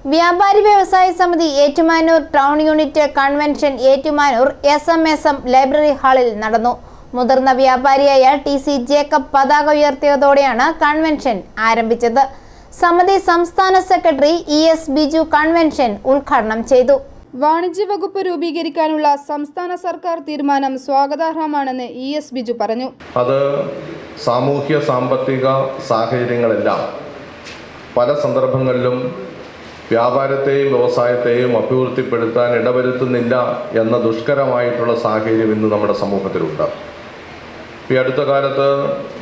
വ്യാപാരി Vyavasaya Samithi Ettumanoor town unit convention Ettumanoor S M. Library ഹാളിൽ നടന്നു. മുതിർന്ന വ്യാപാരിയായ ടി.സി. ജേക്കബ് പതാക ഉയർത്തിയതോടെയാണ് കൺവെൻഷൻ ആരംഭിച്ചത്. സമിതി സംസ്ഥാന സെക്രട്ടറി ഇ.എസ്. ബിജു കൺവെൻഷൻ ഉദ്ഘാടനം ചെയ്തു. വാണിജ്യ വകുപ്പ് രൂപീകരിക്കാനുള്ള സംസ്ഥാന സർക്കാർ തീരുമാനം സ്വാഗതാർഹമാണെന്ന് ഇ.എസ്. ബിജു പറഞ്ഞു. അത് സാമൂഹ്യ സാമ്പത്തിക സാഹചര്യങ്ങളെല്ലാം പല സന്ദർഭങ്ങളിലും വ്യാപാരത്തെയും വ്യവസായത്തെയും അഭിവൃദ്ധിപ്പെടുത്താൻ ഇടവരുത്തുന്നില്ല എന്ന ദുഷ്കരമായിട്ടുള്ള സാഹചര്യം ഇന്ന് നമ്മുടെ സമൂഹത്തിലുണ്ട്. ഈ അടുത്ത കാലത്ത്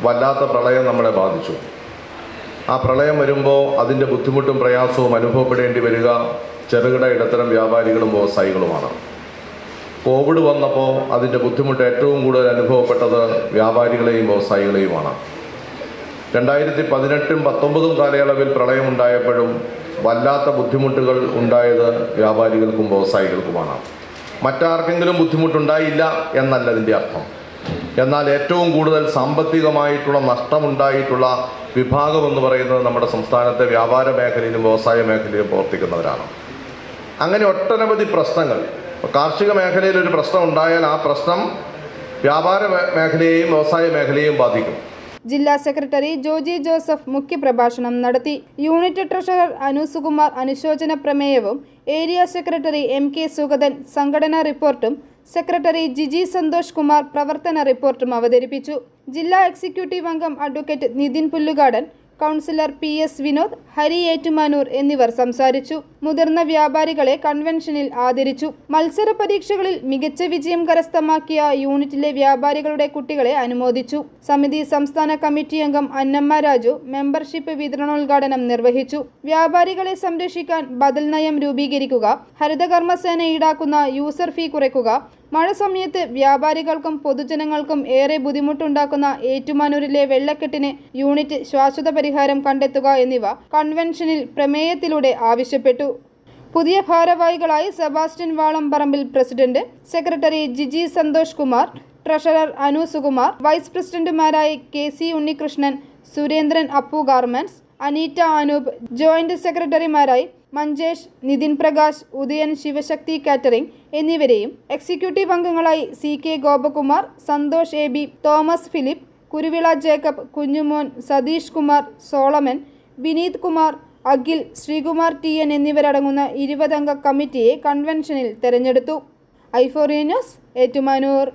വല്ലാത്ത പ്രളയം നമ്മളെ ബാധിച്ചു. ആ പ്രളയം വരുമ്പോൾ അതിൻ്റെ ബുദ്ധിമുട്ടും പ്രയാസവും അനുഭവപ്പെടേണ്ടി വരിക ചെറുകിട ഇടത്തരം വ്യാപാരികളും വ്യവസായികളുമാണ്. കോവിഡ് വന്നപ്പോൾ അതിൻ്റെ ബുദ്ധിമുട്ട് ഏറ്റവും കൂടുതൽ അനുഭവപ്പെട്ടത് വ്യാപാരികളെയും വ്യവസായികളെയുമാണ്. 2018-19 കാലയളവിൽ പ്രളയമുണ്ടായപ്പോഴും വല്ലാത്ത ബുദ്ധിമുട്ടുകൾ ഉണ്ടായത് വ്യാപാരികൾക്കും വ്യവസായികൾക്കുമാണ്. മറ്റാർക്കെങ്കിലും ബുദ്ധിമുട്ടുണ്ടായില്ല എന്നല്ല ഇതിൻ്റെ അർത്ഥം. എന്നാൽ ഏറ്റവും കൂടുതൽ സാമ്പത്തികമായിട്ടുള്ള നഷ്ടമുണ്ടായിട്ടുള്ള വിഭാഗം എന്ന് പറയുന്നത് നമ്മുടെ സംസ്ഥാനത്തെ വ്യാപാര മേഖലയിലും വ്യവസായ മേഖലയിലും പ്രവർത്തിക്കുന്നവരാണ്. അങ്ങനെ ഒട്ടനവധി പ്രശ്നങ്ങൾ, കാർഷിക മേഖലയിൽ ഒരു പ്രശ്നം ഉണ്ടായാൽ ആ പ്രശ്നം വ്യാപാര മേഖലയെയും വ്യവസായ മേഖലയെയും ബാധിക്കും. ജില്ലാ സെക്രട്ടറി ജോജി ജോസഫ് മുഖ്യപ്രഭാഷണം നടത്തി. യൂണിറ്റ് ട്രഷറർ അനുസുകുമാർ അനുശോചന പ്രമേയവും ഏരിയ സെക്രട്ടറി എം.കെ. സുഗതൻ സംഘടനാ റിപ്പോർട്ടും സെക്രട്ടറി ജിജി സന്തോഷ് കുമാർ പ്രവർത്തന റിപ്പോർട്ടും അവതരിപ്പിച്ചു. ജില്ലാ എക്സിക്യൂട്ടീവ് അംഗം advocate Nitin Pullukadan, councillor PS. Vinod, Hari Ettumanoor എന്നിവർ സംസാരിച്ചു. മുതിർന്ന വ്യാപാരികളെ കൺവെൻഷനിൽ ആദരിച്ചു. മത്സര പരീക്ഷകളിൽ മികച്ച വിജയം കരസ്ഥമാക്കിയ യൂണിറ്റിലെ വ്യാപാരികളുടെ കുട്ടികളെ അനുമോദിച്ചു. സമിതി സംസ്ഥാന കമ്മിറ്റി അംഗം അന്നമ്മ രാജു മെമ്പർഷിപ്പ് വിതരണോദ്ഘാടനം നിർവഹിച്ചു. വ്യാപാരികളെ സംരക്ഷിക്കാൻ ബദൽ നയം രൂപീകരിക്കുക, ഹരിതകർമ്മസേന ഈടാക്കുന്ന യൂസർ ഫീ കുറയ്ക്കുക, മഴ സമയത്ത് വ്യാപാരികൾക്കും പൊതുജനങ്ങൾക്കും ഏറെ ബുദ്ധിമുട്ടുണ്ടാക്കുന്ന ഏറ്റുമാനൂരിലെ വെള്ളക്കെട്ടിന് യൂണിറ്റ് ശാശ്വത പരിഹാരം കണ്ടെത്തുക എന്നിവ കൺവെൻഷനിൽ പ്രമേയത്തിലൂടെ ആവശ്യപ്പെട്ടു. പുതിയ ഭാരവാഹികളായി Sebastian Valamparambil president, secretary Giji Santhosh Kumar, treasurer Anu Sukumar, vice പ്രസിഡന്റുമാരായി K C. Unnikrishnan, Surendran Appu garments, Aneeta Anoop, joint സെക്രട്ടറിമാരായി മഞ്ചേഷ്, നിതിൻ പ്രകാശ്, ഉദയൻ ശിവശക്തി കാറ്ററിംഗ് എന്നിവരെയും എക്സിക്യൂട്ടീവ് അംഗങ്ങളായി C K. Gopakumar, Santhosh A B, Thomas Philip, Kuruvila Jacob, Kunjumon, Satheesh Kumar, Solomon, Vineeth Kumar, Akhil, Sreekumar T N എന്നിവരടങ്ങുന്ന 20 അംഗ കമ്മിറ്റിയെ കൺവെൻഷനിൽ തെരഞ്ഞെടുത്തു. ഐ4 ന്യൂസ്, ഏറ്റുമാനൂർ.